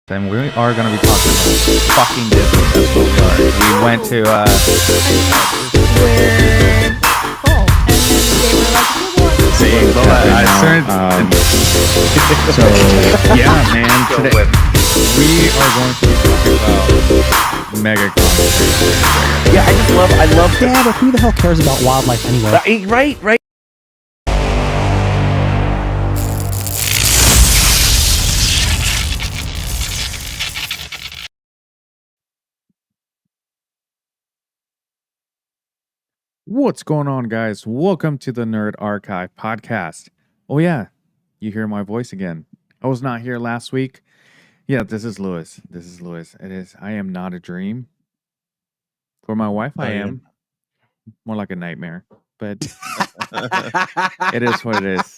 And we are going to be talking about fucking Disney. That's what we are. We went to, We're full. And then they were like, "You want to see, see?" Lola, I Now, turned, so yeah, man. Today, we are going to be talking about mega content. yeah, I love Yeah, but who the hell cares about wildlife anyway? right. What's going on, guys? Welcome to the Nerd Archive podcast. Oh, yeah, you hear my voice again. I was not here last week. Yeah, this is Lewis. It is. I am not a dream. For my wife, I am. More like a nightmare. But it is what it is.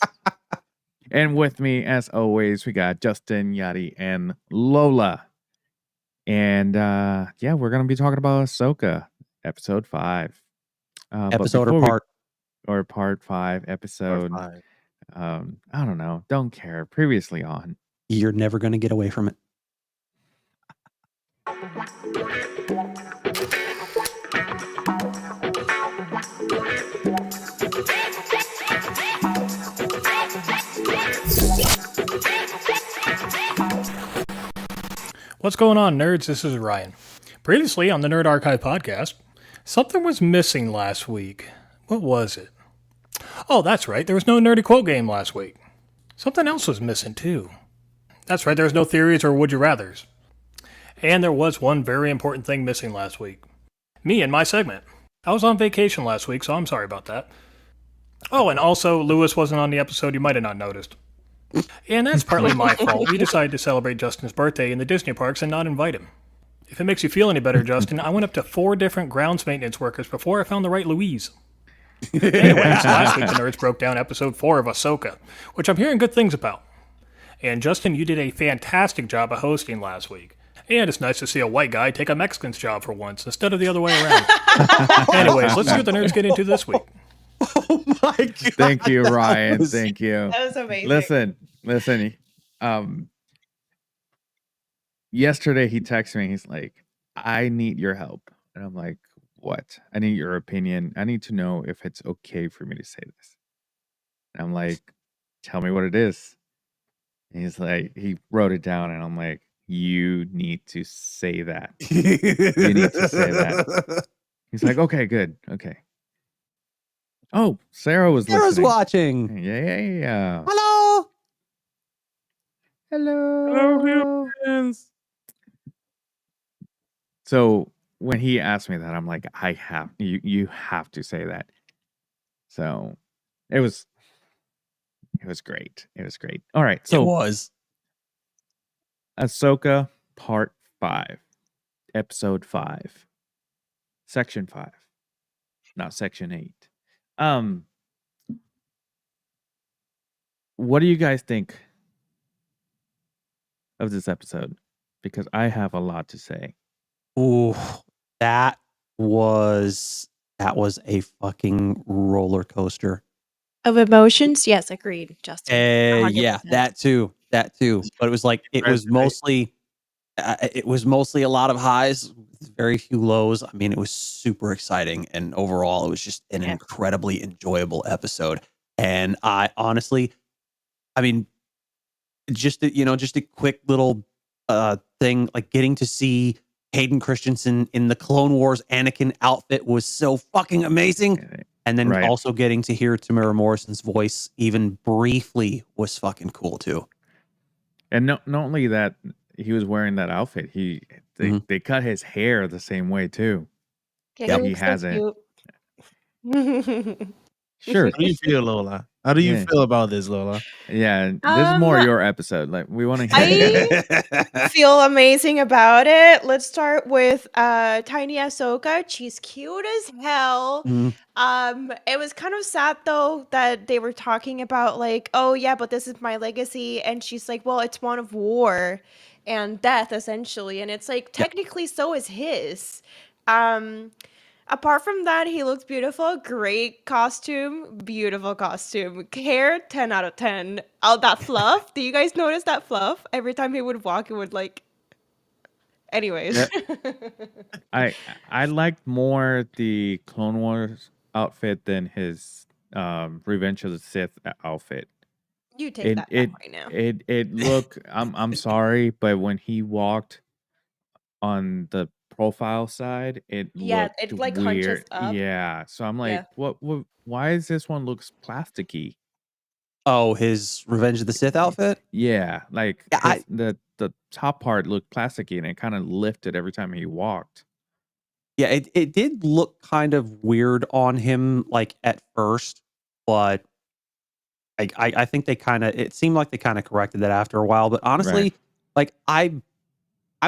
And with me, as always, we got Justin, Yadi, and Lola. And yeah, we're going to be talking about Ahsoka, episode 5. Episode or part? Or part 5, episode. I don't know. Don't care. Previously on. You're never going to get away from it. What's going on, nerds? This is Ryan. Previously on the Nerd Archive podcast, something was missing last week. What was it? Oh, that's right. There was no nerdy quote game last week. Something else was missing, too. That's right. There was no theories or would you rathers. And there was one very important thing missing last week. Me and my segment. I was on vacation last week, so I'm sorry about that. Oh, and also, Lewis wasn't on the episode. You might have not noticed. And that's partly my fault. We decided to celebrate Justin's birthday in the Disney parks and not invite him. If it makes you feel any better, Justin, I went up to 4 different grounds maintenance workers before I found the right Louise. Anyways, last week the nerds broke down episode 4 of Ahsoka, which I'm hearing good things about. And Justin, you did a fantastic job of hosting last week. And it's nice to see a white guy take a Mexican's job for once, instead of the other way around. Anyways, let's see what the nerds get into this week. Oh my god! Thank you, Ryan. Thank you. That was amazing. Listen. Yesterday he texted me. He's like, "I need your help," and I'm like, "What? I need your opinion. I need to know if it's okay for me to say this." And I'm like, "Tell me what it is." And he's like, he wrote it down, and I'm like, "You need to say that. You need to say that." He's like, "Okay, good, okay." Oh, Sarah's Sarah's listening. watching. Yeah. Hello. Hello. Friends. So when he asked me that, I'm like, you have to say that. So it was great. It was great. All right. It So was. Ahsoka Part 5, Episode 5, Section 5, not Section 8. What do you guys think of this episode? Because I have a lot to say. Ooh, that was a fucking roller coaster. Of emotions? Yes, agreed, Justin. Yeah, 100%. that too. But it was like it was mostly a lot of highs, very few lows. I mean, it was super exciting, and overall, it was just an incredibly enjoyable episode. And I honestly, I mean, just a quick little thing, like getting to see Hayden Christensen in the Clone Wars Anakin outfit was so fucking amazing. And then also getting to hear Tamara Morrison's voice even briefly was fucking cool too. And not only that, he was wearing that outfit. They cut his hair the same way too. Yeah, he has it. Cute. Sure. How do you feel, Lola? How do you feel about this, Lola? Yeah, this is more your episode. Like, we want to hear. I feel amazing about it. Let's start with Tiny Ahsoka. She's cute as hell. It was kind of sad though that they were talking about like, oh yeah, but this is my legacy, and she's like, well, it's one of war and death essentially, and it's like technically so is his. Apart from that, he looks beautiful. Great costume. Beautiful costume. Hair, 10 out of 10. Oh, that fluff. Do you guys notice that fluff? Every time he would walk, it would like Anyways. I liked more the Clone Wars outfit than his Revenge of the Sith outfit. You take that back right now. It look I'm sorry, but when he walked on the profile side, it Yeah, looked it like hunches weird. up. Yeah. So I'm like, Yeah. what why is this one looks plasticky? Oh, his Revenge of the Sith outfit? Yeah, like Yeah, the top part looked plasticky and it kind of lifted every time he walked. Yeah, it did look kind of weird on him, like, at first, but I think they kinda it seemed like they kinda corrected that after a while, but Right. honestly, like, I'm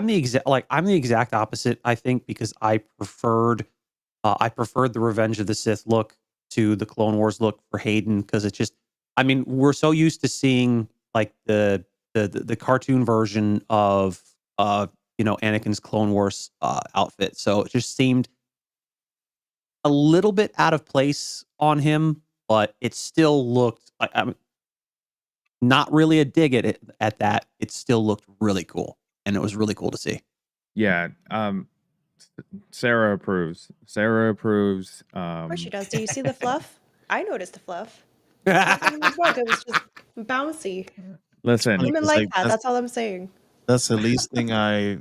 the exact opposite, I think, because I preferred the Revenge of the Sith look to the Clone Wars look for Hayden, because it just I mean, we're so used to seeing, like, the cartoon version of, Anakin's Clone Wars, outfit, so it just seemed a little bit out of place on him, but it still looked I'm not really a dig at it at that. It still looked really cool, and it was really cool to see. Yeah. Sarah approves. Sarah approves. Of course she does. Do you see the fluff? I noticed the fluff. Nothing in the book. It was just bouncy. Listen, Women like that. That's all I'm saying. That's the least thing I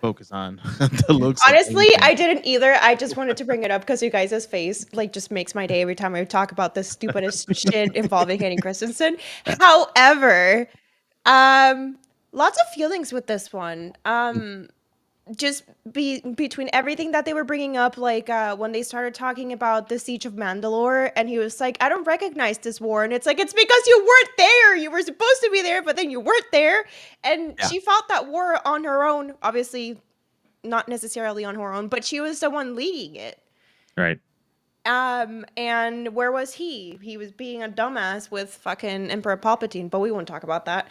focus on. The looks of Honestly, anything. I didn't either. I just wanted to bring it up because you guys' face like just makes my day every time I talk about the stupidest shit involving Hayden Christensen. However, lots of feelings with this one. Just between everything that they were bringing up, like when they started talking about the siege of Mandalore, and he was like, I don't recognize this war, and it's like, it's because you weren't there. You were supposed to be there, but then you weren't there. And Yeah. she fought that war on her own, obviously not necessarily on her own, but she was the one leading it. right. And where was he? He was being a dumbass with fucking Emperor Palpatine, but we won't talk about that.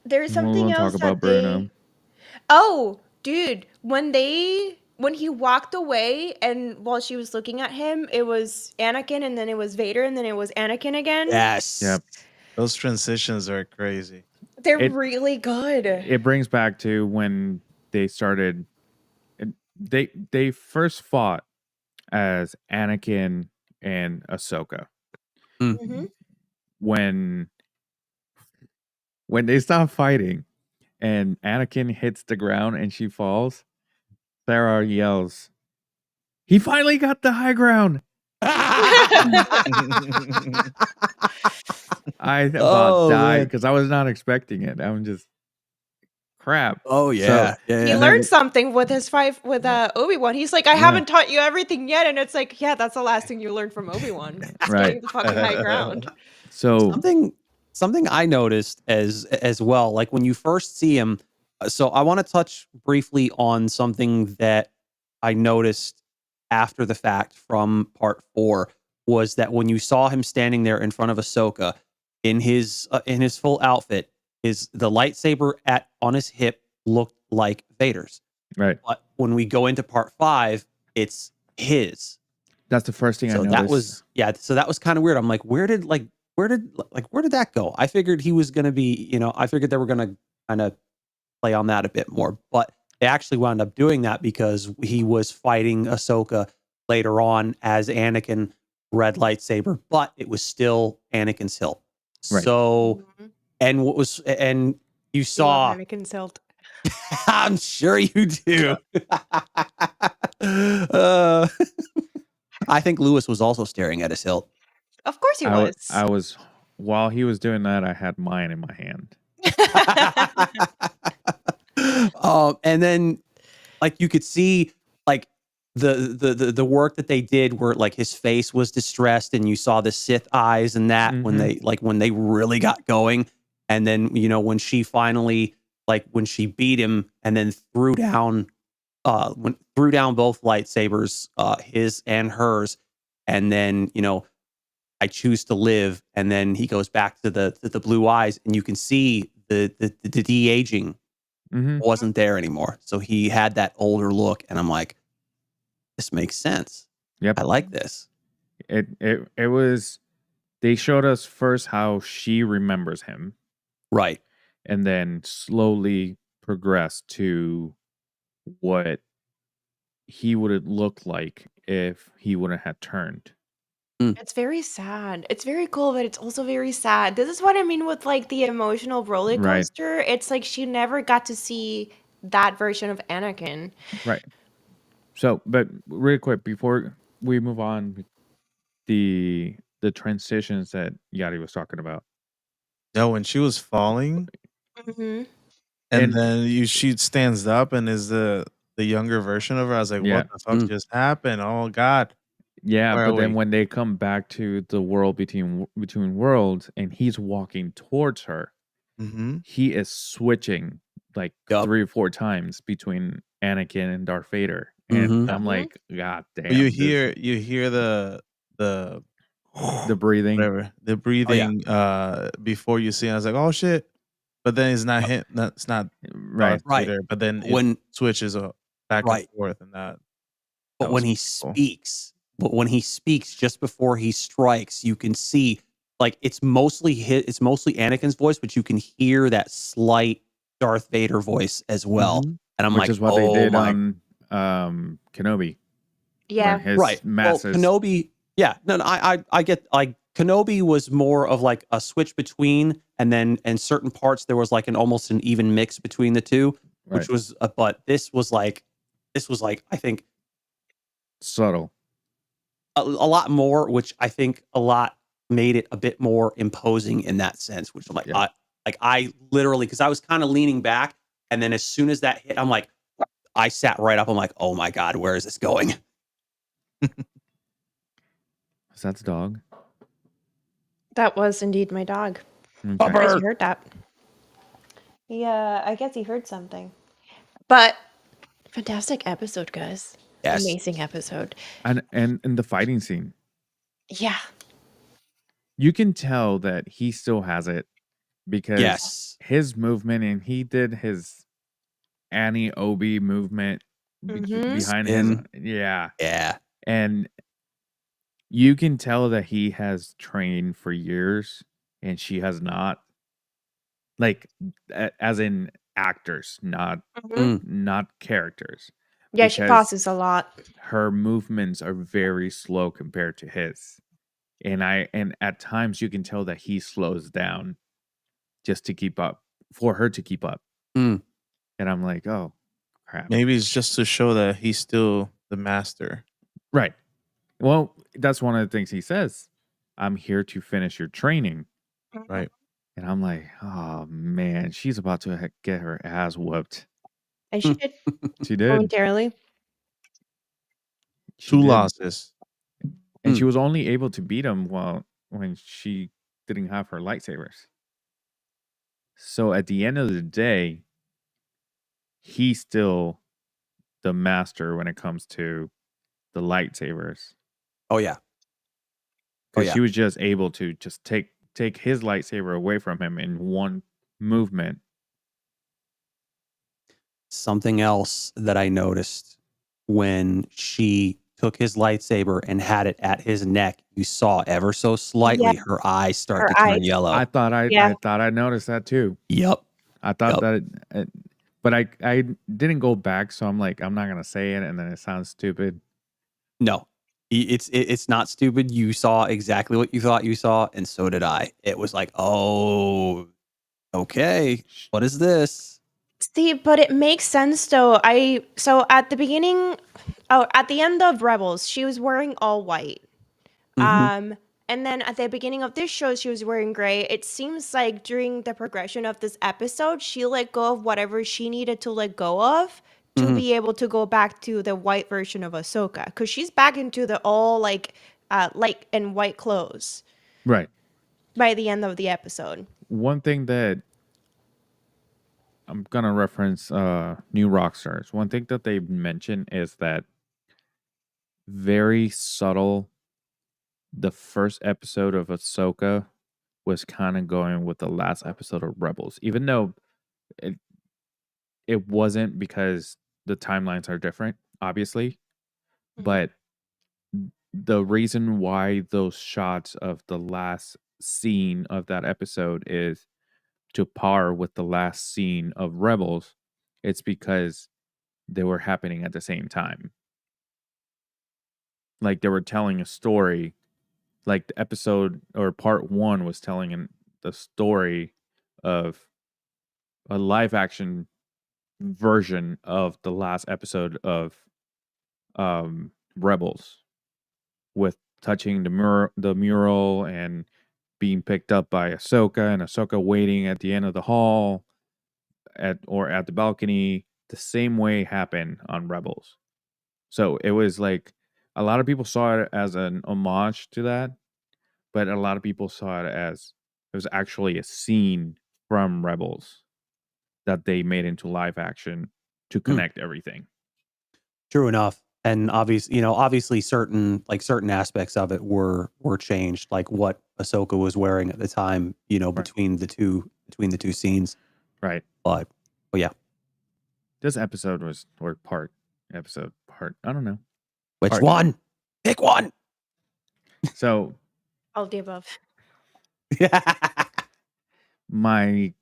There's We something won't else talk that about Bruno. Oh, dude, when he walked away and while she was looking at him, it was Anakin and then it was Vader and then it was Anakin again. Yes. Yep. Those transitions are crazy. They're It- really good. It brings back to when they started. They first fought as Anakin and Ahsoka. Mhm. When they stop fighting and Anakin hits the ground and she falls, Sarah yells, "He finally got the high ground." I about Oh, died man. because I was not expecting it. I'm just crap. Oh, yeah. Yeah, He yeah. learned something with his fight with Obi-Wan. He's like, I haven't taught you everything yet, and it's like, yeah, that's the last thing you learned from Obi-Wan. It's Right. getting the fucking high ground. So Something I noticed as well, like when you first see him. So I want to touch briefly on something that I noticed after the fact from part 4 was that when you saw him standing there in front of Ahsoka in his full outfit, the lightsaber on his hip looked like Vader's. right. But when we go into part 5, it's his. That's the first thing I So noticed. that was kind of weird. I'm like, where did that go? I figured he was going to be, I figured they were going to kind of play on that a bit more, but they actually wound up doing that because he was fighting Ahsoka later on as Anakin, red lightsaber, but it was still Anakin's hilt. Right. So, and you saw, Anakin's hilt. I'm sure you do. I think Lewis was also staring at his hilt. Of course he was. I was while he was doing that, I had mine in my hand. And then like you could see like the work that they did where like his face was distressed and you saw the Sith eyes and that when they really got going. And then, when she finally, like when she beat him and then threw down both lightsabers, his and hers. And then, I choose to live. And then he goes back to the blue eyes and you can see the de-aging wasn't there anymore. So he had that older look and I'm like, this makes sense. Yep. I like this. It was, they showed us first how she remembers him. Right. And then slowly progressed to what he would have looked like if he wouldn't have turned. It's very sad. It's very cool, but it's also very sad. This is what I mean with like the emotional roller Right. coaster. It's like she never got to see that version of Anakin. Right. So, but really quick before we move on, the transitions that Yadi was talking about. No, when she was falling, Mm-hmm. and And- then she stands up and is the younger version of her. I was like, Yeah. what the fuck just happened? Oh God. Yeah, Where but are then we? when they come back to the world between worlds and he's walking towards her, Mm-hmm. he is switching like Yup. 3 or 4 times between Anakin and Darth Vader. And Mhm. I'm Mhm. like, God damn. But you this- hear the the breathing. whatever, the breathing before you see it. I was like, oh shit. But then it's not him. It's not Right. Darth Right. Vader, but then it When switches back Right. and forth, and that. but that when was he cool. speaks just before he strikes, you can see like it's mostly Anakin's voice, but you can hear that slight Darth Vader voice as well. Mhm. And I'm Which like, is what they oh did my on Kenobi. Yeah. When his right. masses. Well, Kenobi, yeah, no, I get like Kenobi was more of like a switch between, and then in certain parts there was like almost an even mix between the two, which Right. was, but this was like I think Subtle. a lot more, which I think a lot made it a bit more imposing in that sense. Which I'm like, Yeah. I literally, because I was kind of leaning back, and then as soon as that hit, I'm like, I sat right up. I'm like, oh my God, where is this going? Is that the dog? That was indeed my dog. Okay. Surprised you heard that. Yeah, I guess he heard something. But fantastic episode, guys. Yes. Amazing episode. And the fighting scene. Yeah. You can tell that he still has it because Yes. his movement, and he did his Annie Obi movement Mhm. behind Spin. his. Yeah. Yeah. And you can tell that he has trained for years and she has not. Like, as in actors, not Mhm. not characters. Yeah, she Because pauses a lot. her movements are very slow compared to his. And at times you can tell that he slows down just to keep up, for her to keep up. Mm. And I'm like, oh crap. Maybe it's just to show that he's still the master. Right. Well, that's one of the things he says. I'm here to finish your training. Right. And I'm like, oh man, she's about to get her ass whooped. And she did She did. momentarily. She 2 did. losses. And she was only able to beat him when she didn't have her lightsabers. So at the end of the day, he's still the master when it comes to the lightsabers. Oh yeah. Because she was just able to just take his lightsaber away from him in one movement. Something else that I noticed when she took his lightsaber and had it at his neck, you saw ever so slightly her eyes start Her to turn eyes. yellow. I thought I noticed that too. Yep. I thought that, but I didn't go back, so I'm like, I'm not gonna say it, and then it sounds stupid. No, it's not stupid. You saw exactly what you thought you saw, and so did I. It was like, oh, okay, what is this? See, but it makes sense though. So at the beginning, at the end of Rebels, she was wearing all white. Mhm. And then at the beginning of this show, she was wearing gray. It seems like during the progression of this episode, she let go of whatever she needed to let go of to Mhm. be able to go back to the white version of Ahsoka, because she's back into the all like and white clothes Right. by the end of the episode. One thing that I'm gonna reference New Rockstars. One thing that they mention is that very subtle. The first episode of Ahsoka was kind of going with the last episode of Rebels, even though it wasn't, because the timelines are different, obviously. But the reason why those shots of the last scene of that episode is to par with the last scene of Rebels it's because they were happening at the same time. Like they were telling a story. Like the episode or part 1 was telling the story of a live action version of the last episode of Rebels, with touching the mural and being picked up by Ahsoka, and Ahsoka waiting at the end of the hall at the balcony. The same way happened on Rebels. So it was like a lot of people saw it as an homage to that, but a lot of people saw it as it was actually a scene from Rebels that they made into live action to connect everything. True enough. And obviously certain aspects of it were changed, like what Ahsoka was wearing at the time, between the two scenes. Right. But yeah. This episode was part. I don't know. Which part. one? Pick one. So All of the above. my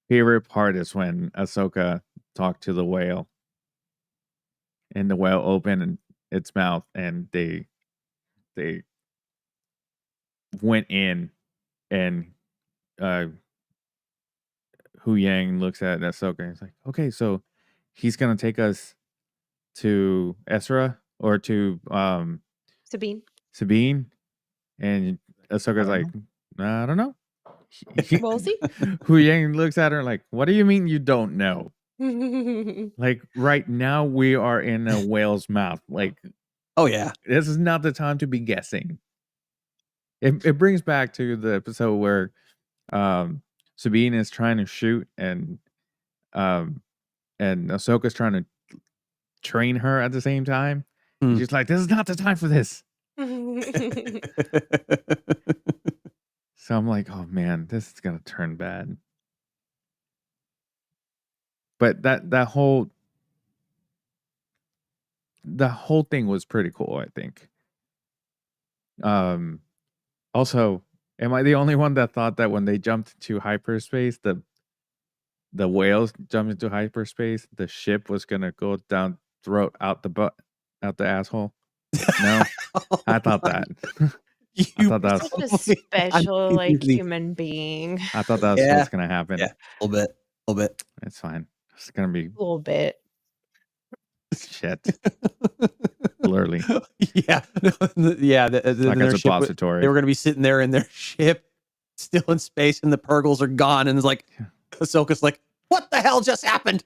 favorite part is when Ahsoka talked to the whale, and the whale opened its mouth, and they went in, and Hu Yang looks at Ahsoka and he's like, "Okay, so he's gonna take us to Ezra or to Sabine. And Ahsoka's like, I don't know. We'll see. Hu Yang looks at her like, what do you mean you don't know? Like right now we are in a whale's mouth. Like, oh yeah, this is not the time to be guessing. It brings back to the episode where Sabine is trying to shoot and Ahsoka's trying to train her at the same time. She's like, this is not the time for this. So I'm like, oh man, this is gonna turn bad. But the whole thing was pretty cool, I think. Also, am I the only one that thought that when they jumped to hyperspace, the whales jumped into hyperspace, the ship was gonna go down throat out the butt, out the asshole? No, I thought that. I thought that was such a special human being. I thought that was what's gonna happen. Yeah, a little bit. It's fine. It's gonna be a little bit. Shit. Literally. Yeah. Yeah. Like a suppository. They were going to be sitting there in their ship, still in space, and the Purgles are gone. And it's like, Ahsoka's like, what the hell just happened?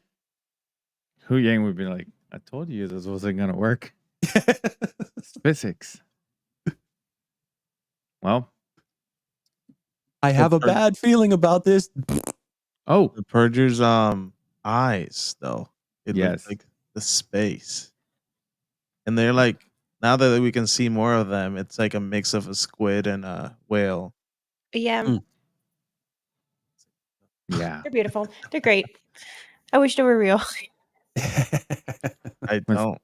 Hu Yang would be like, I told you this wasn't going to work. It's physics. Well, I have a bad feeling about this. Oh, the Purger's eyes, though. It looks like the space. And they're like, now that we can see more of them, it's like a mix of a squid and a whale. Yeah. Yeah. They're beautiful. They're great. I wish they were real. I don't.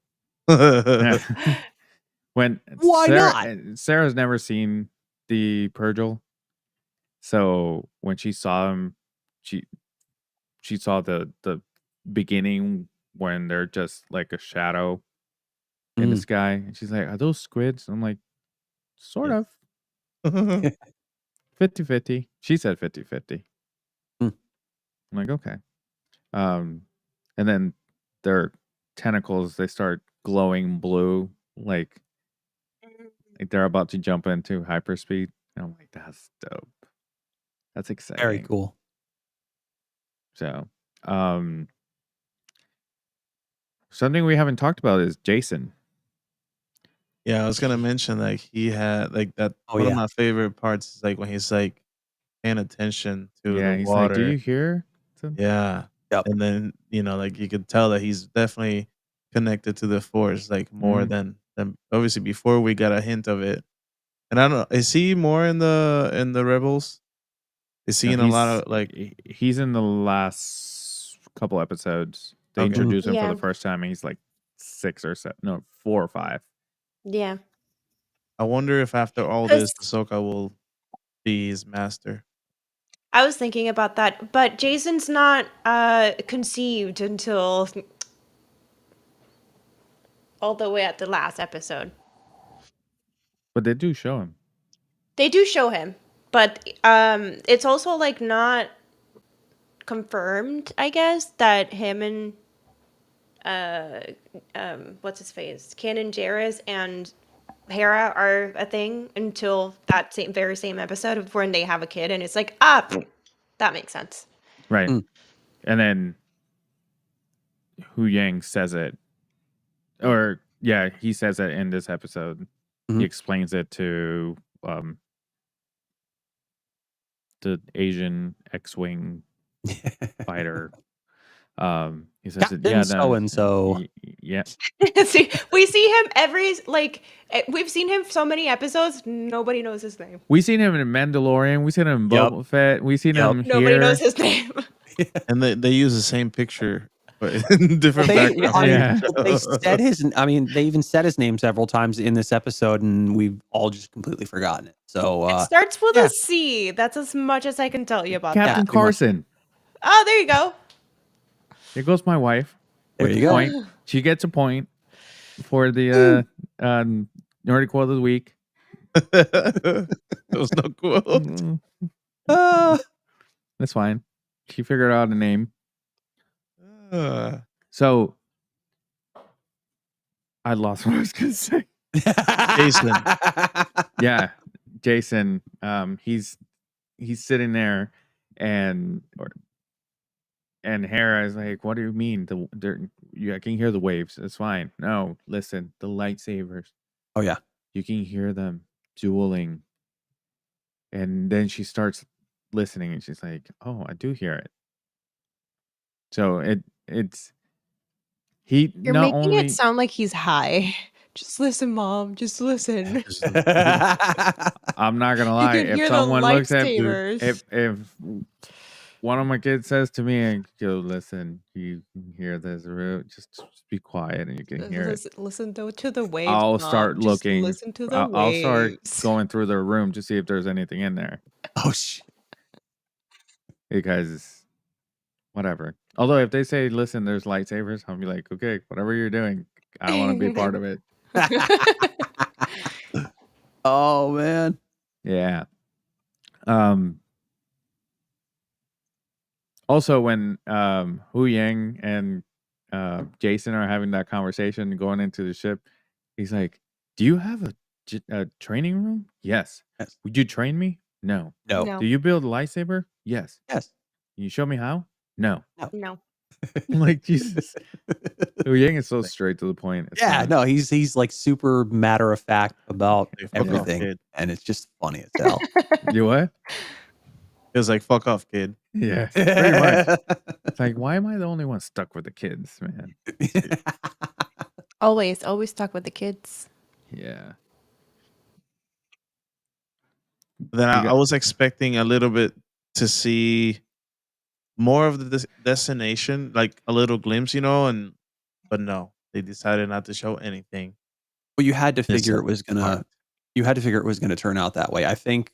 When Why not? Sarah's never seen the Purgle. So when she saw him, she saw the beginning when they're just like a shadow in the sky, and she's like, are those squids? I'm like, sort of. 50-50. She said 50-50. I'm like, okay. And then their tentacles, they start glowing blue, like they're about to jump into hyperspeed. And I'm like, that's dope. That's exciting. Very cool. So, something we haven't talked about is Jason. Yeah, I was gonna mention like he had like that. One of my favorite parts is like when he's like paying attention to the he's water. like, do you hear? Yeah. Yep. And then like you could tell that he's definitely connected to the Force, like more than obviously before we got a hint of it. And I don't know, is he more in the Rebels? Is he in a lot of like? He's in the last couple episodes. They introduce him for the first time, and he's like 4 or 5. Yeah. I wonder if after all this, Ahsoka will be his master. I was thinking about that, but Jason's not conceived until all the way at the last episode. But they do show him. They do show him, but it's also like not confirmed, I guess, that him and what's his face, Canon Jarrus and Hera are a thing until that very same episode of when they have a kid, and it's like, that makes sense. Right. Mm. And then Hu Yang says it. Or yeah, he says it in this episode. Mhm. He explains it to the Asian X-Wing fighter. He says it, Captain so-and-so. Yeah. See, we see him we've seen him so many episodes, nobody knows his name. We seen him in Mandalorian. We seen him in Boba Fett. We seen him here. Nobody knows his name. And they use the same picture, but in different backgrounds. They said they even said his name several times in this episode, and we've all just completely forgotten it. So It starts with a C. That's as much as I can tell you about Captain that. Carson. Oh, there you go. Here goes my wife. There you go. Point. She gets a point for the Nordic quote of the week. There was no quote. That's fine. She figured out a name. So I lost what I was gonna say. Jason. Yeah, Jason. He's sitting there, and Hera is like, "What do you mean? I can hear the waves. It's fine. No, listen, the lightsabers. Oh yeah, you can hear them dueling." And then she starts listening, and she's like, "Oh, I do hear it." So it's he. You're not making only it sound like he's high. Just listen, Mom. Just listen. I'm not gonna lie. can If hear the someone looks at lightsabers. if one of my kids says to me, and go, "Listen, you can hear this. Just be quiet, and you can hear it." Listen to the waves. I'll Mom. start Just looking. listen to the I'll start waves. going through their room to see if there's anything in there. Oh shit. Because whatever. Although if they say, "Listen, there's lightsabers," I'll be like, "Okay, whatever you're doing, I want to be part of it." Oh man. Yeah. Also, when Hu Yang and Jason are having that conversation going into the ship, he's like, "Do you have a training room?" Yes. Would you train me? No. No. Do you build a lightsaber? Yes. Yes. Can you show me how? No. No. I'm like, Jesus. Hu Yang is so straight to the point. It's Yeah, fine. no, he's like super matter of fact about Hey, fuck off, everything, kid. and it's just funny as hell. You what? It was like, fuck off, kid. Yeah, pretty much. It's like, why am I the only one stuck with the kids, man? Always stuck with the kids. Yeah. Then You got- I was expecting a little bit to see more of the destination, like a little glimpse, but no, they decided not to show anything. Well, you had to This figure it was gonna. part. You had to figure it was gonna turn out that way. I think.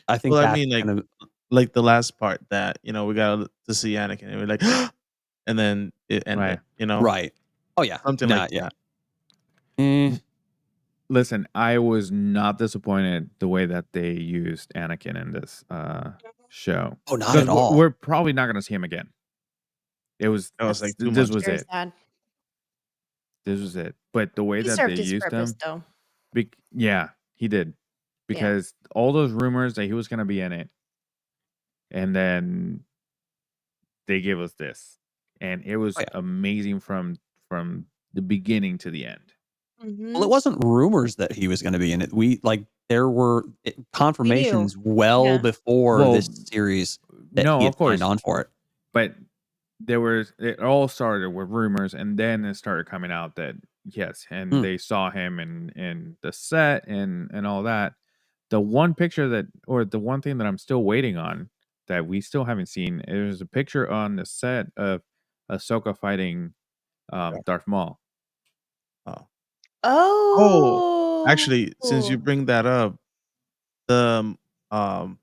Well, I that's mean, kind of like the last part that we got to see Anakin, and we're like, and then it ended. Right. right. Oh yeah, Something Nah, like yeah. that. Listen, I was not disappointed the way that they used Anakin in this show. Oh, not 'Cause at all. We're probably not going to see him again. It was. That was like too This much. was Very it. sad. This was it. But the way He that served they his used purpose, him, though. yeah, he did. Because all those rumors that he was going to be in it, and then they gave us this, and it was Oh, yeah. amazing from the beginning to the end. Mhm. Well, it wasn't rumors that he was going to be in it. There were confirmations well Yeah. before Well, this series that no, he of had course. signed on for it. But it all started with rumors, and then it started coming out that yes, and they saw him in the set and all that. The one picture the one thing that I'm still waiting on that we still haven't seen, it was a picture on the set of Ahsoka fighting Darth Maul. Oh. Actually, since you bring that up, the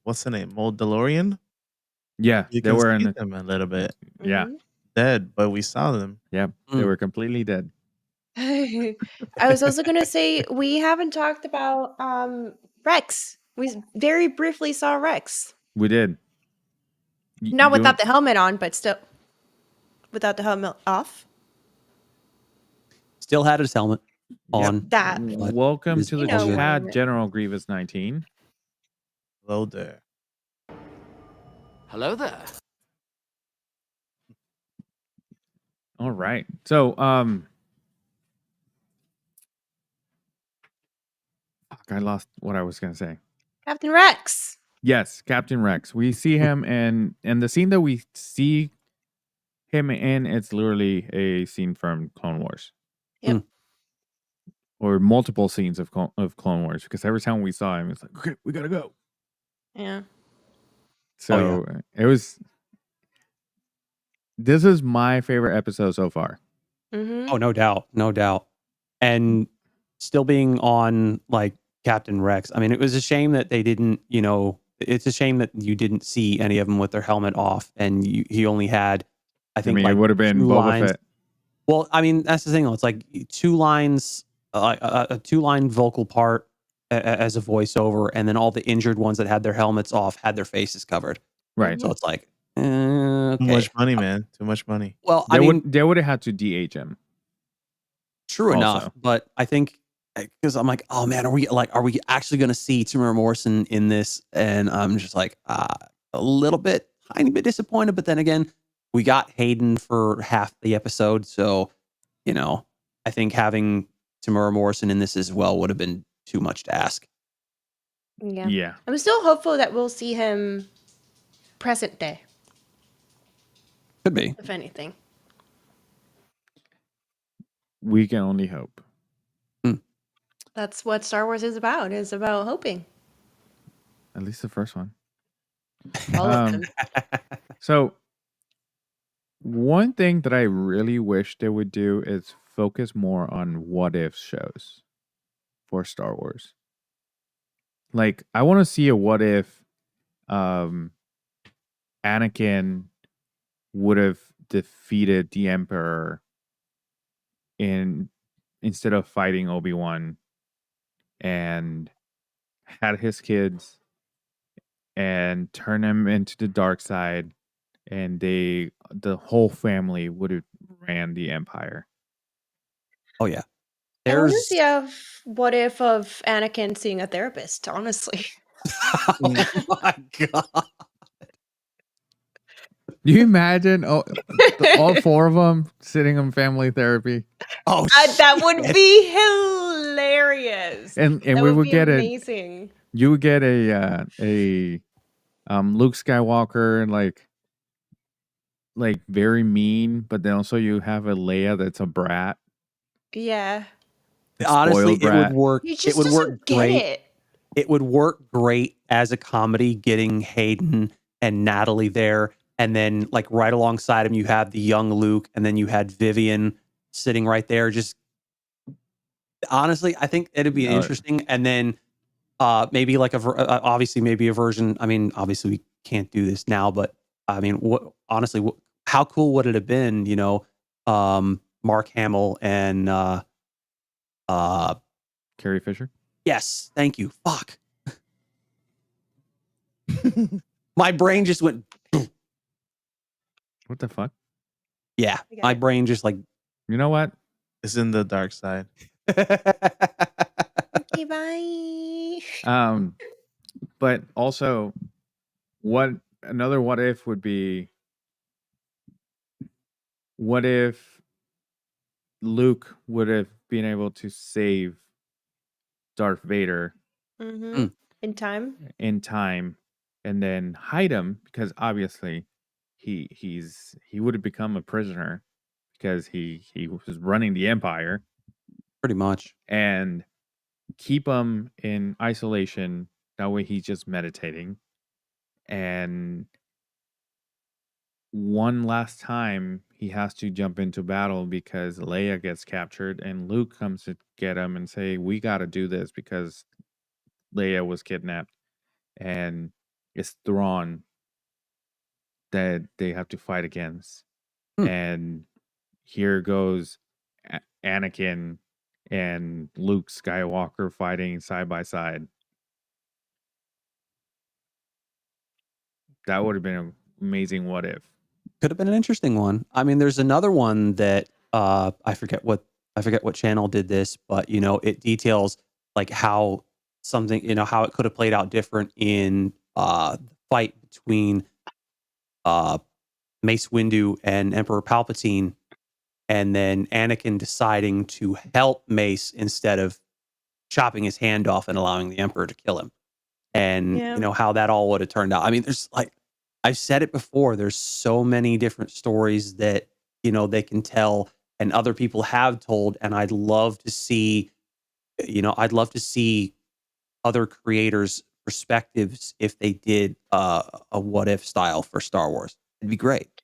what's the name? Mandalorian? Yeah, You they can were see in. them a little bit Yeah, dead, but we saw them. yeah, they were completely dead. I was also gonna say we haven't talked about Rex. We very briefly saw Rex. We did. Not without the helmet on, but still without the helmet off. Still had his helmet on. That. but Welcome it's to the all good. chat, General Grievous 19. Hello there. Hello there. All right. So, fuck, I lost what I was gonna say. Captain Rex. Yes, Captain Rex. We see him, and the scene that we see him in, it's literally a scene from Clone Wars. Yep. Or multiple scenes of Clone Wars, because every time we saw him, it's like, okay, we gotta go. Yeah. So it was. This is my favorite episode so far. Mm-hmm. Oh, no doubt. And still being on like Captain Rex. I mean, it was a shame that they didn't, it's a shame that you didn't see any of them with their helmet off, and he only had, I think, it would have been 2 Boba lines. Fett. Well, I mean, that's the thing though. It's like 2 lines, a 2-line vocal part as a voiceover, and then all the injured ones that had their helmets off had their faces covered. Right. So it's like, okay. Too much money, man. Too much money. Well, They would have had to DH him. True also. enough, but I think because I'm like, oh man, are we actually going to see Tamara Morrison in this? And I'm just like a little bit, tiny bit disappointed. But then again, we got Hayden for half the episode, so I think having Tamara Morrison in this as well would have been too much to ask. Yeah. I'm still hopeful that we'll see him present day, Could be. if anything. We can only hope. That's what Star Wars is about hoping. At least the first one. All of them. So, one thing that I really wish they would do is focus more on what if shows for Star Wars. Like, I want to see a what if Anakin would have defeated the Emperor instead of fighting Obi-Wan, and had his kids and turn them into the dark side, and the whole family would have ran the Empire. Oh yeah. I want to see a what if of Anakin seeing a therapist, honestly. Oh my god. Do you imagine all 4 of them sitting in family therapy? Oh, that would be hilarious. And that we would be get amazing. You would get a Luke Skywalker, and like very mean, but then also you have a Leia that's a brat. Yeah. Honestly, it would work. He just It would doesn't work get great. it. It would work great as a comedy, getting Hayden and Natalie there, and then like right alongside him, you had the young Luke, and then you had Vivian sitting right there. Just honestly, I think it'd be interesting. And then maybe like obviously maybe a version. I mean, obviously we can't do this now, but I mean, how cool would it have been? Mark Hamill and Carrie Fisher. Yes, thank you. Fuck. My brain just went. What the fuck? Yeah, my brain just like. You know what? It's in the dark side. Okay, bye. But also, another what if would be, what if Luke would have been able to save Darth Vader in time, and then hide him, because obviously he would have become a prisoner because he was running the Empire pretty much, and keep him in isolation. That way he's just meditating, and one last time he has to jump into battle because Leia gets captured, and Luke comes to get him and say, we got to do this because Leia was kidnapped, and it's Thrawn that they have to fight against. Hmm. And here goes Anakin and Luke Skywalker fighting side by side. That would have been an amazing what if. Could have been an interesting one. I mean, there's another one that I forget what channel did this, but it details like how something, how it could have played out different in the fight between Mace Windu and Emperor Palpatine, and then Anakin deciding to help Mace instead of chopping his hand off and allowing the Emperor to kill him. And Yeah. how that all would have turned out. I mean, there's like, I've said it before, there's so many different stories that they can tell and other people have told, and I'd love to see other creators' perspectives if they did a what if style for Star Wars. It'd be great.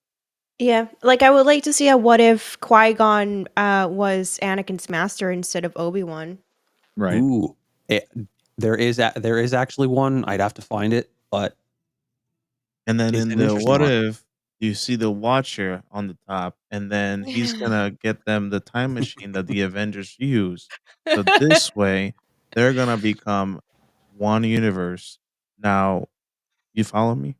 Yeah, like I would like to see a what if Qui-Gon was Anakin's master instead of Obi-Wan. Right. Ooh, there is actually one. I'd have to find it, but And then it's in an the interesting what one. if you see the Watcher on the top, and then he's gonna get them the time machine that the Avengers use. So this way, they're gonna become one universe. Now, you follow me?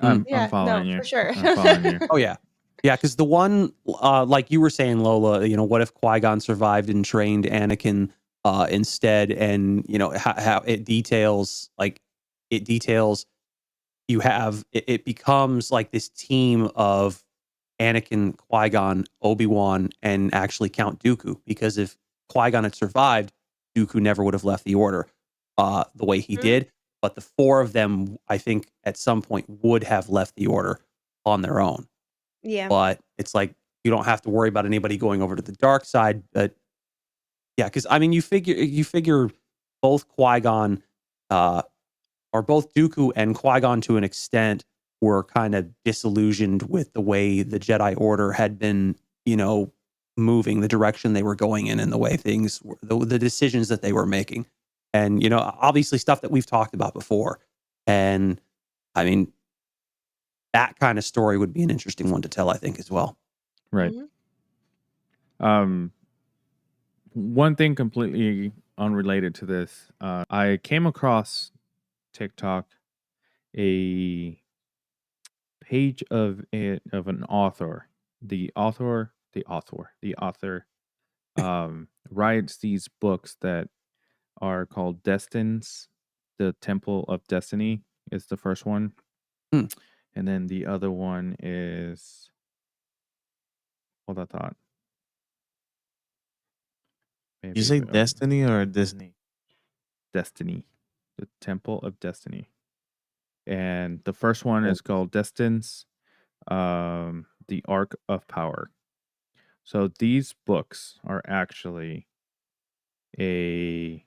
I'm Yeah, following no, you. for sure. I'm following you. Oh yeah, because the one like you were saying, Lola, what if Qui-Gon survived and trained Anakin instead, and how it details you have it becomes like this team of Anakin, Qui-Gon, Obi-Wan, and actually Count Dooku, because if Qui-Gon had survived, Dooku never would have left the Order the way he Mm. did. But the four of them, I think, at some point would have left the Order on their own. Yeah. But it's like you don't have to worry about anybody going over to the dark side. But yeah, because I mean, you figure both Qui-Gon or both Dooku and Qui-Gon to an extent were kind of disillusioned with the way the Jedi Order had been, moving, the direction they were going in, and the way things were, the decisions that they were making. And, obviously stuff that we've talked about before. And I mean, that kind of story would be an interesting one to tell, I think, as well. Right. Mhm. One thing completely unrelated to this, I came across TikTok a page of an author. The author writes these books that are called Destins. The Temple of Destiny is the first one. Hmm. And then the other one is, hold that thought. You say Destiny or Disney? Destiny. The Temple of Destiny. And the first one is called Destins, the Arc of Power. So these books are actually the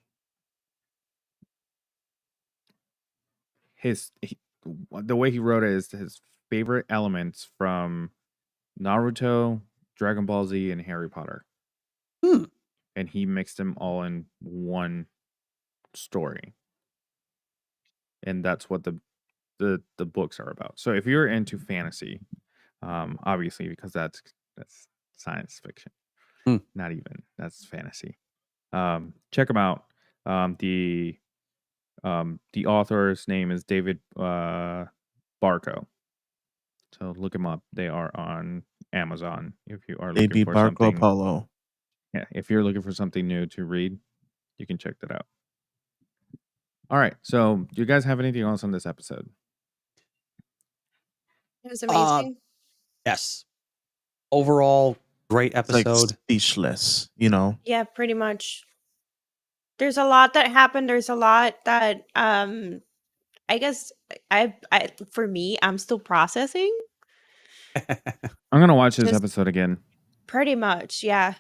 way he wrote it is his favorite elements from Naruto, Dragon Ball Z, and Harry Potter. Hmm. And he mixed them all in one story. And that's what the books are about. So if you're into fantasy, obviously, because that's science fiction. Hmm. Not even, that's fantasy. Check them out. The author's name is David Barco. So look him up. They are on Amazon if you are looking Baby for Barco something. Apollo. Yeah, if you're looking for something new to read, you can check that out. All right. So, do you guys have anything else on this episode? It was amazing. Yes. Overall, great It's like episode. speechless, Yeah, pretty much. There's a lot that happened. There's a lot that I guess I for me, I'm still processing. I'm going to watch this Just episode again. pretty much, yeah.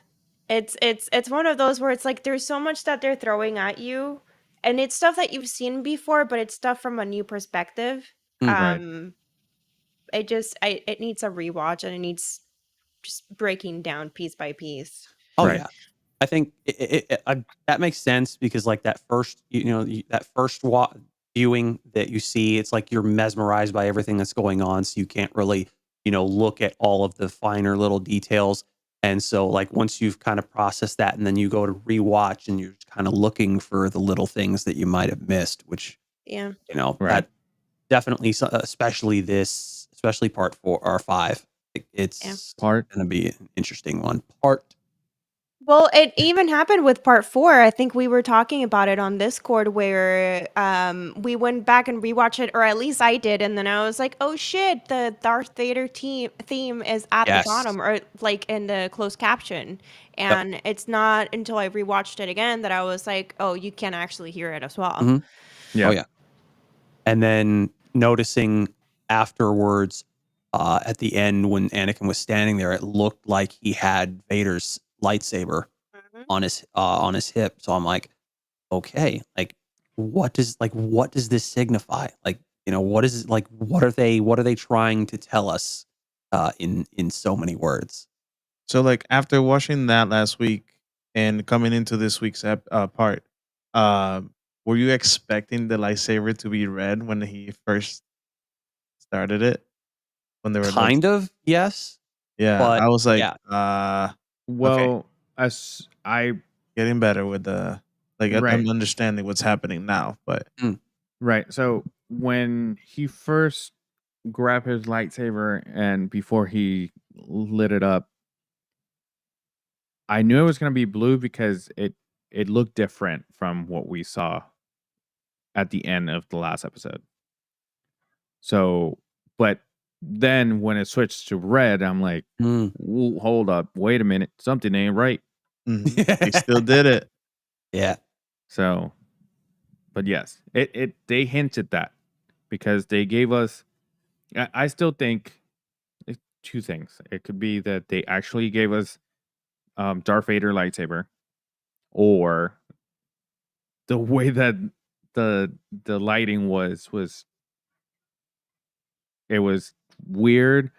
It's one of those where it's like there's so much that they're throwing at you, and it's stuff that you've seen before, but it's stuff from a new perspective. Right. It needs a rewatch, and it needs just breaking down piece by piece. Oh Right. yeah, I think that makes sense because like that first, that first viewing that you see. It's like you're mesmerized by everything that's going on, so you can't really, look at all of the finer little details. And so, like, once you've kind of processed that, and then you go to rewatch, and you're kind of looking for the little things that you might have missed, which Yeah. Right. that definitely, especially part 4 or 5, it's Part. going to be an interesting one. Well, it even happened with part 4. I think we were talking about it on Discord where we went back and rewatched it, or at least I did, and then I was like, "Oh shit, the Darth Vader theme is at the bottom, or like in the closed caption." And it's not until I rewatched it again that I was like, "Oh, you can actually hear it as well." Mhm. Yeah. Oh yeah. And then noticing afterwards, at the end when Anakin was standing there, it looked like he had Vader's lightsaber Mhm. on his hip. So I'm like, okay, like what does this signify? Like, what is it, like what are they trying to tell us in so many words? So like after watching that last week and coming into this week's part, um, were you expecting the lightsaber to be red when he first started it? When they were like, Kind of, yes, yeah, but I was like, yeah. okay, Well, as I getting better with the like, right, I'm understanding what's happening now, but right. So when he first grabbed his lightsaber and before he lit it up, I knew it was going to be blue because it looked different from what we saw at the end of the last episode. So, but then when it switched to red, I'm like, Mm. hold up, wait a minute, something ain't right. they still did it. Yeah. So, but yes, they hinted that because they gave us. I still think two things. It could be that they actually gave us Darth Vader lightsaber, or the way that the lighting was it was weird.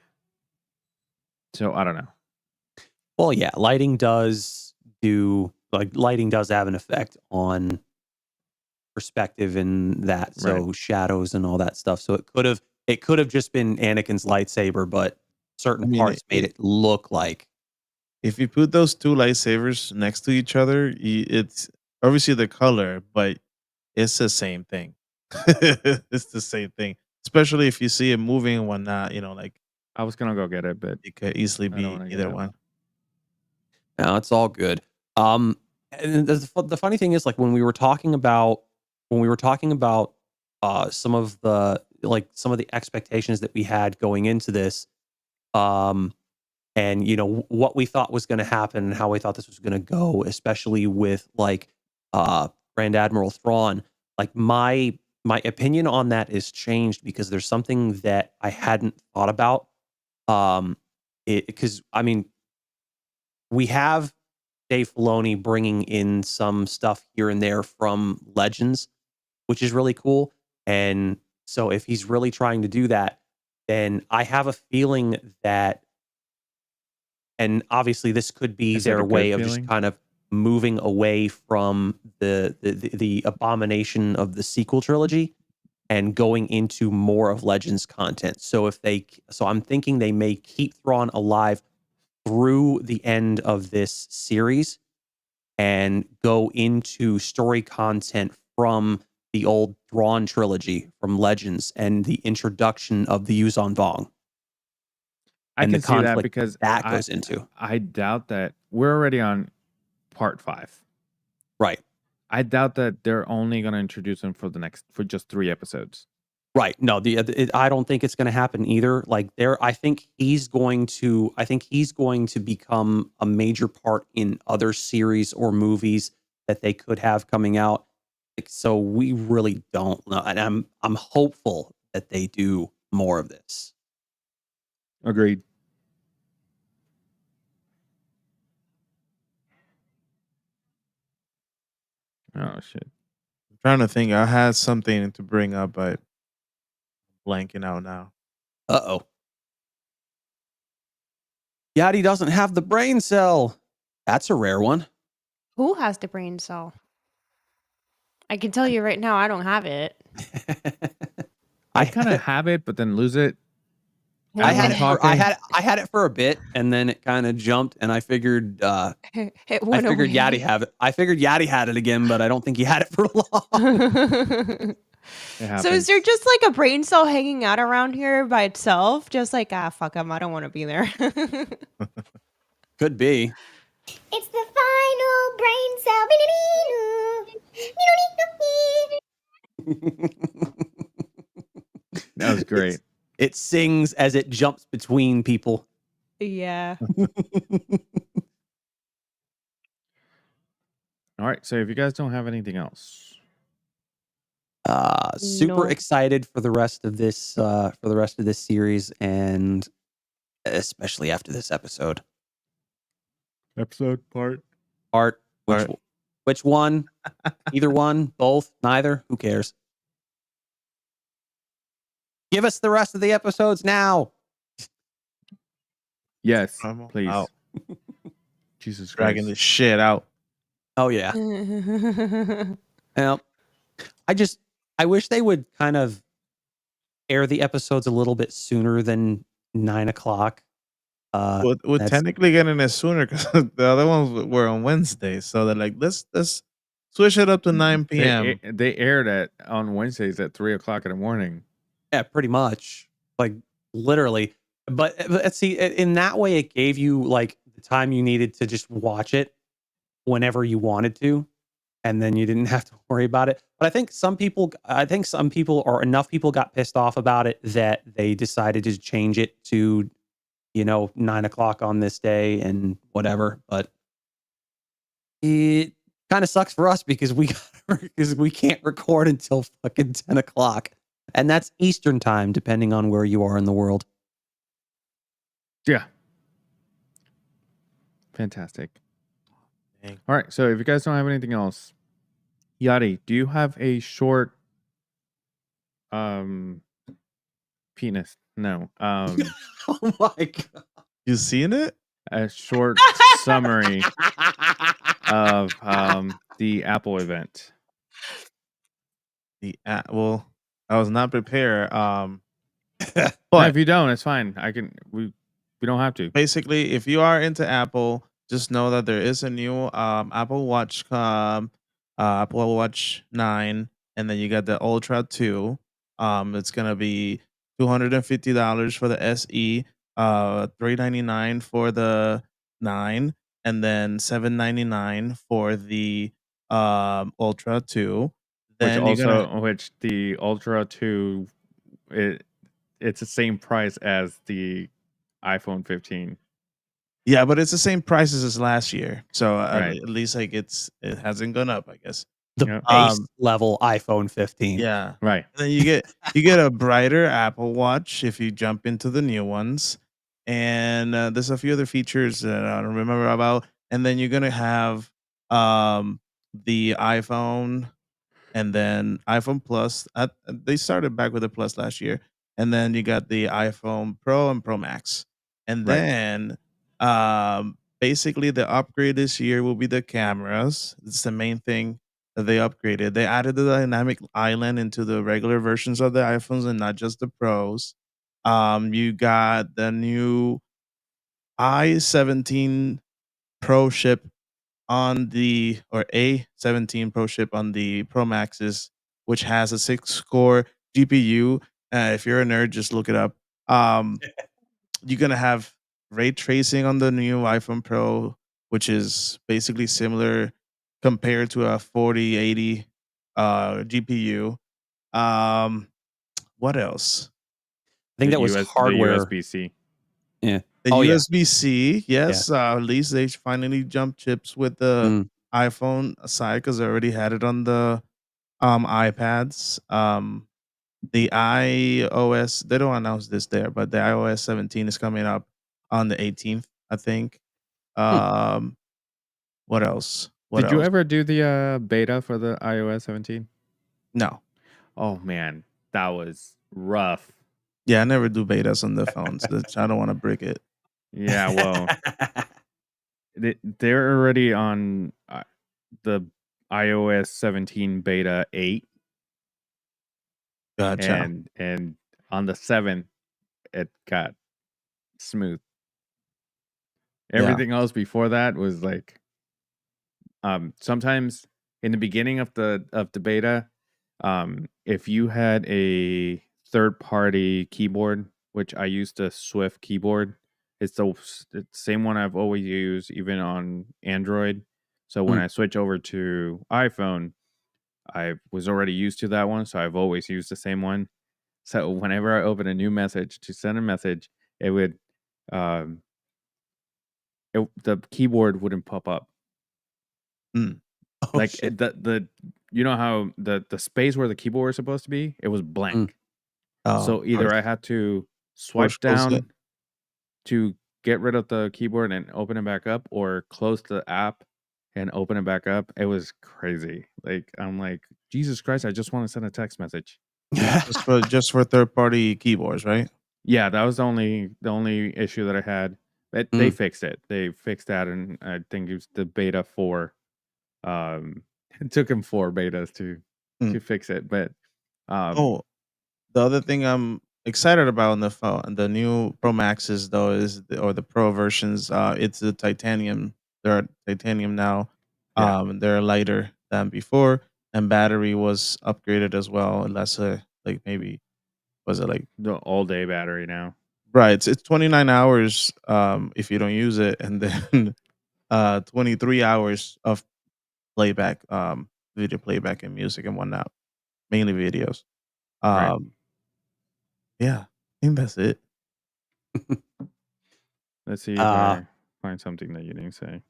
So I don't know. Well, yeah, lighting does have an effect on perspective and that. So Right. shadows and all that stuff. So it could have just been Anakin's lightsaber, but I certain mean, parts made it look like. if you put those two lightsabers next to each other, it's obviously the color, but it's the same thing. It's the same thing, especially if you see it moving and whatnot. Like I was gonna go get it, but it could easily I don't be want to get either it. one. No, it's all good. And the funny thing is, like when we were talking about some of the expectations that we had going into this, um, and what we thought was going to happen and how we thought this was going to go, especially with like Grand Admiral Thrawn. Like my opinion on that is changed because there's something that I hadn't thought about. Because I mean, we have Dave Filoni bringing in some stuff here and there from Legends, which is really cool. And so if he's really trying to do that, then I have a feeling that, and obviously this could be Is it their a way good of just feeling? kind of moving away from the abomination of the sequel trilogy and going into more of Legends content. So I'm thinking they may keep Thrawn alive through the end of this series and go into story content from the old Thrawn trilogy from Legends and the introduction of the Yuzon Vong I and the can see that conflict because that goes into. I doubt that we're already on part 5. Right. I doubt that they're only going to introduce him for just 3 episodes. Right. No, I don't think it's going to happen either. Like I think he's going to become a major part in other series or movies that they could have coming out. Like, so we really don't know, and I'm hopeful that they do more of this. Agreed. Oh shit. I'm trying to think. I had something to bring up, but blanking out now. Uh-oh. Yadi doesn't have the brain cell. That's a rare one. Who has the brain cell? I can tell you right now, I don't have it. I kind of have it, but then lose it. I had Everyone talking. I had it for a bit, and then it kind of jumped, and I figured It went away. Yadi have it. I figured Yadi had it again, but I don't think he had it for long. So is there just like a brain cell hanging out around here by itself? Just like, fuck him, I don't want to be there. Could be. It's the final brain cell. That was great. It sings as it jumps between people. Yeah. All right. So if you guys don't have anything else, Super No. excited for the rest of this series, and especially after this episode. Part which one? Either one, both, neither. Who cares? Give us the rest of the episodes now. yes, I'm please. out. Jesus Christ. Dragging this shit out. Oh yeah. Well, I wish they would kind of air the episodes a little bit sooner than 9 o'clock. We're technically getting it sooner because the other ones were on Wednesday. So they're like, let's switch it up to 9 p.m. They aired it on Wednesdays at 3:00 in the morning. Yeah, pretty much. Like literally. But see, in that way, it gave you like the time you needed to just watch it whenever you wanted to, and then you didn't have to worry about it. But I think some people or enough people got pissed off about it that they decided to change it to, 9 o'clock on this day and whatever. But it kind of sucks for us because we can't record until fucking 10 o'clock. And that's Eastern time, depending on where you are in the world. Yeah. Fantastic. Dang. All right. So if you guys don't have anything else, Yadi, do you have a short penis? No. Oh my God. You seen it? A short summary of the Apple event. Well, I was not prepared. But But if you don't, it's fine. We don't have to. basically, if you are into Apple, just know that there is a new Apple Watch Apple Watch 9, and then you got the Ultra 2. It's gonna be $250 for the SE, $399 for the 9, and then $799 for the Ultra 2. Then Which the Ultra 2, it's the same price as the iPhone 15. Yeah, but it's the same prices as last year, so Right. at least like it hasn't gone up, I guess. The Yeah. base level iPhone 15. Yeah, Right. and then you get a brighter Apple Watch if you jump into the new ones, and there's a few other features that I don't remember about. And then you're gonna have the iPhone, and then iPhone Plus. They started back with the Plus last year, and then you got the iPhone Pro and Pro Max, and Right. then basically the upgrade this year will be the cameras. It's the main thing that they upgraded. They added the dynamic island into the regular versions of the iPhones and not just the Pros. You got the new i17 Pro chip on the or A17 Pro chip on the Pro Maxes, which has a 6-core GPU. If you're a nerd, just look it up. You're gonna have ray tracing on the new iPhone Pro, which is basically similar compared to a 4080 GPU. What else? I think that was hardware. The USB-C. Yeah. The Oh, yeah. USB-C, yes. At least they finally jumped chips with the iPhone side because they already had it on the iPads. The iOS, they don't announce this there, but the iOS 17 is coming up on the 18th, I think. What else? Did you ever do the beta for the iOS 17? No. Oh man, that was rough. Yeah, I never do betas on the phones. I don't want to break it. Yeah, well, they're already on the iOS 17 beta 8, Gotcha. and on the 7th it got smooth. Everything else before that was like sometimes in the beginning of the beta, if you had a third party keyboard, which I used a Swift keyboard, it's the same one I've always used, even on Android. So when I switch over to iPhone, I was already used to that one, so I've always used the same one. So whenever I open a new message to send a message, it would the keyboard wouldn't pop up. Mm. Like the you know how the space where the keyboard is supposed to be, it was blank. Oh, So either I had to Force swipe close it. down to get rid of the keyboard and open it back up, or close the app and open it back up. It was crazy. Like I'm like, Jesus Christ, I just want to send a text message. just for third party keyboards, right? Yeah, that was the only issue that I had. But they fixed it. They fixed that, and I think it was the beta 4. It took him 4 betas to fix it. But Oh, the other thing I'm excited about on the phone, the new Pro Maxes though, is or the Pro versions. It's the titanium. They're titanium now. Yeah. They're lighter than before, and battery was upgraded as well. Unless like maybe was it like the all day battery now. right? It's 29 hours if you don't use it, and then 23 hours of playback, video playback and music and whatnot, mainly videos. Right. Yeah, I think that's it. Let's see if I find something that you didn't say.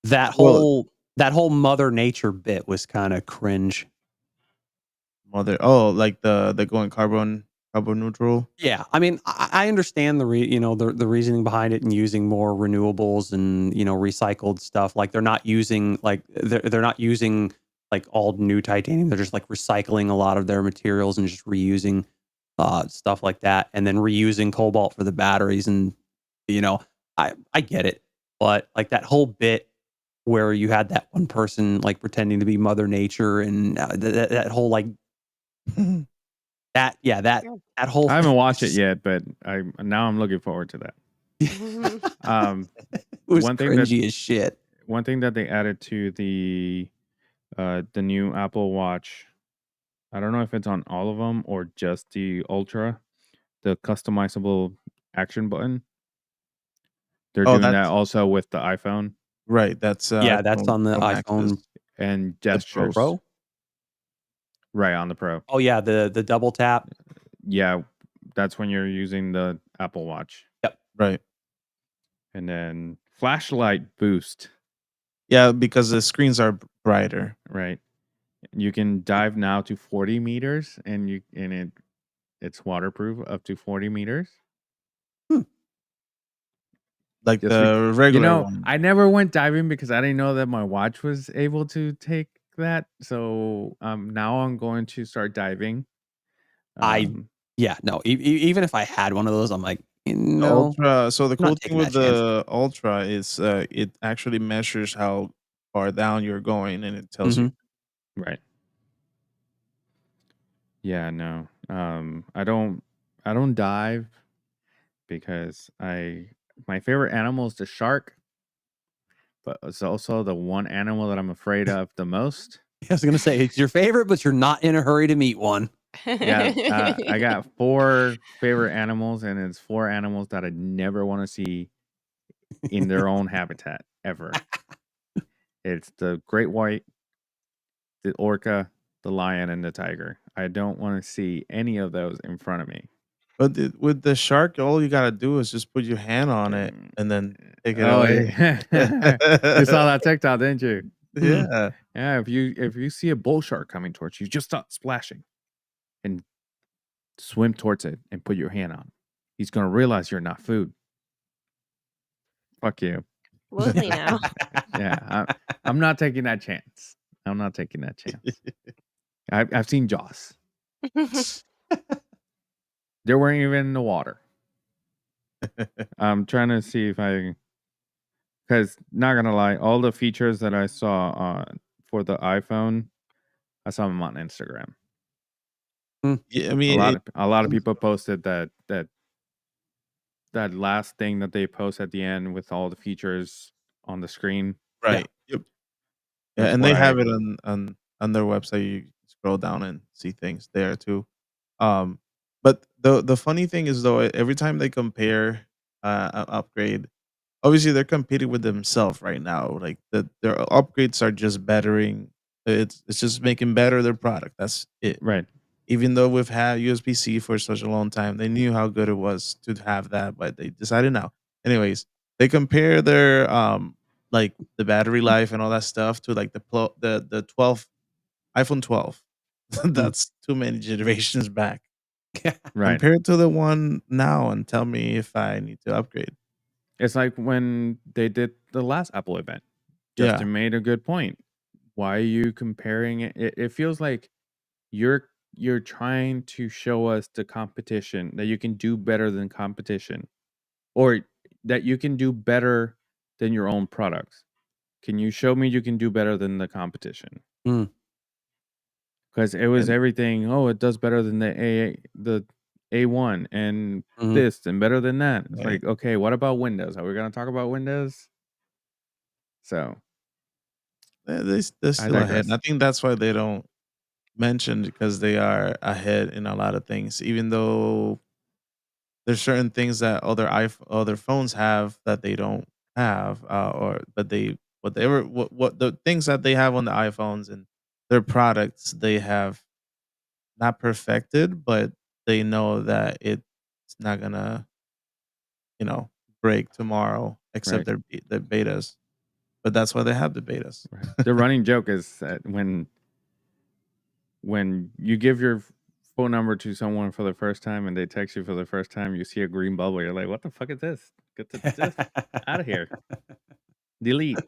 That Well, whole Mother Nature bit was kind of cringe. like the going carbon neutral. Yeah, I mean, I understand the the reasoning behind it and using more renewables and recycled stuff. Like they're not using they're not using like all new titanium. They're just like recycling a lot of their materials and just reusing stuff like that, and then reusing cobalt for the batteries. And I get it, but like that whole bit where you had that one person like pretending to be Mother Nature and that whole like that whole I haven't thing watched it was- yet, but I'm looking forward to that. it was one thing cringy as shit. One thing that they added to the new Apple Watch, I don't know if it's on all of them or just the Ultra, the customizable action button. They're doing that That's also with the iPhone right. That's Yeah, that's on the Pro Maxes. iPhone and gestures. Pro. Right, on the Pro. Oh yeah, the double tap. Yeah, that's when you're using the Apple Watch. Yep. Right. And then flashlight boost. Yeah, because the screens are brighter. Right. You can dive now to 40 meters, and it's waterproof up to 40 meters. Like Just the regular one. I never went diving because I didn't know that my watch was able to take that. So now I'm going to start diving. Even if I had one of those, I'm like, no. Ultra. So the cool not thing taking with that chance. the Ultra is it actually measures how far down you're going, and it tells you. Right. Yeah, no. I don't dive because my favorite animal is the shark, but it's also the one animal that I'm afraid of the most. I was gonna say it's your favorite, but you're not in a hurry to meet one. Yeah, I got 4 favorite animals, and it's 4 animals that I never want to see in their own habitat ever. It's the great white, the orca, the lion, and the tiger. I don't want to see any of those in front of me. But with the shark, all you gotta do is just put your hand on it and then take it Oh, away. yeah. You saw that TikTok, didn't you? Yeah. Yeah, if you see a bull shark coming towards you, just stop splashing and swim towards it and put your hand on it. He's gonna realize you're not food. Fuck you. We'll see now. Yeah, I'm not taking that chance. I'm not taking that chance. I've seen Jaws. They weren't even in the water. I'm trying to see if I Because not gonna lie, all the features that I saw for the iPhone, I saw them on Instagram. Yeah, I A mean, lot of people posted that last thing that they post at the end with all the features on the screen. right. Yep. Yeah, That's and what they I have it on their website. You scroll down and see things there too. Um, but the funny thing is though, every time they compare an upgrade, obviously they're competing with themselves right now. Like their upgrades are just bettering. It's just making better their product. That's it. right. Even though we've had USB-C for such a long time, they knew how good it was to have that, but they decided now. Anyways, they compare their like the battery life and all that stuff to like the 12 iPhone 12. That's too many generations back. Right. Compare it to the one now and tell me if I need to upgrade. It's like when they did the last Apple event. Yeah. Justin made a good point. Why are you comparing it? It feels like you're trying to show us the competition, that you can do better than competition, or that you can do better than your own products. Can you show me you can do better than the competition? Mm. Because it was And everything. Oh, it does better than the A1 and Mhm. this and better than that. It's right. like, okay, what about Windows? Are we gonna talk about Windows? So They're I still ahead. And digress. I think that's why they don't mention because they are ahead in a lot of things, even though there's certain things that other phones have that they don't have, or but they whatever what the things that they have on the iPhones and their products they have not perfected, but they know that it's not gonna you know break tomorrow, except Right. their betas. But that's why they have the betas. Right. The running joke is that when you give your phone number to someone for the first time and they text you for the first time, you see a green bubble. You're like, what the fuck is this? Get this out of here. Delete.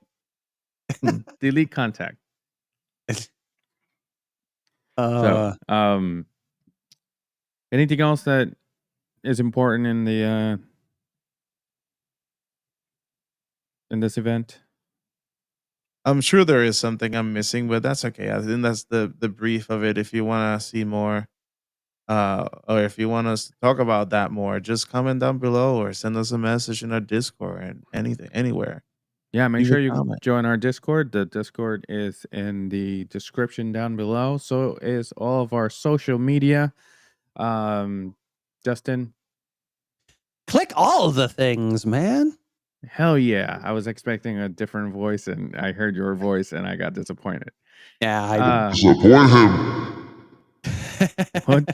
Delete contact. So, anything else that is important in the in this event? I'm sure there is something I'm missing, but that's okay. I think that's the brief of it. If you want to see more, or if you want us to talk about that more, just comment down below or send us a message in our Discord and anything, anywhere. Yeah, make Leave a sure you comment. join our Discord. The Discord is in the description down below. So is all of our social media. Justin, Click all of the things, man. hell yeah. I was expecting a different voice and I heard your voice and I got disappointed. Yeah, I Disappoint him. What?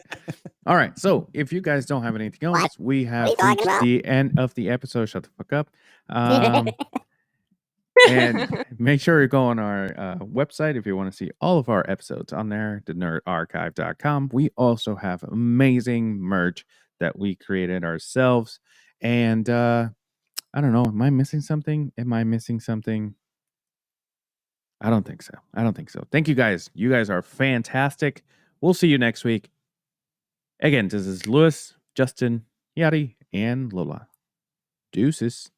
All right. So if you guys don't have anything else, we have you talking reached about? the end of the episode. Shut the fuck up. And make sure you go on our website if you want to see all of our episodes on there, thenerdarchive.com. We also have amazing merch that we created ourselves. And I don't know. Am I missing something? I don't think so. Thank you guys. You guys are fantastic. We'll see you next week. Again, this is Lewis, Justin, Yadi, and Lola. Deuces.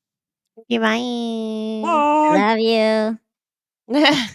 Goodbye. Bye. Love you. Bye.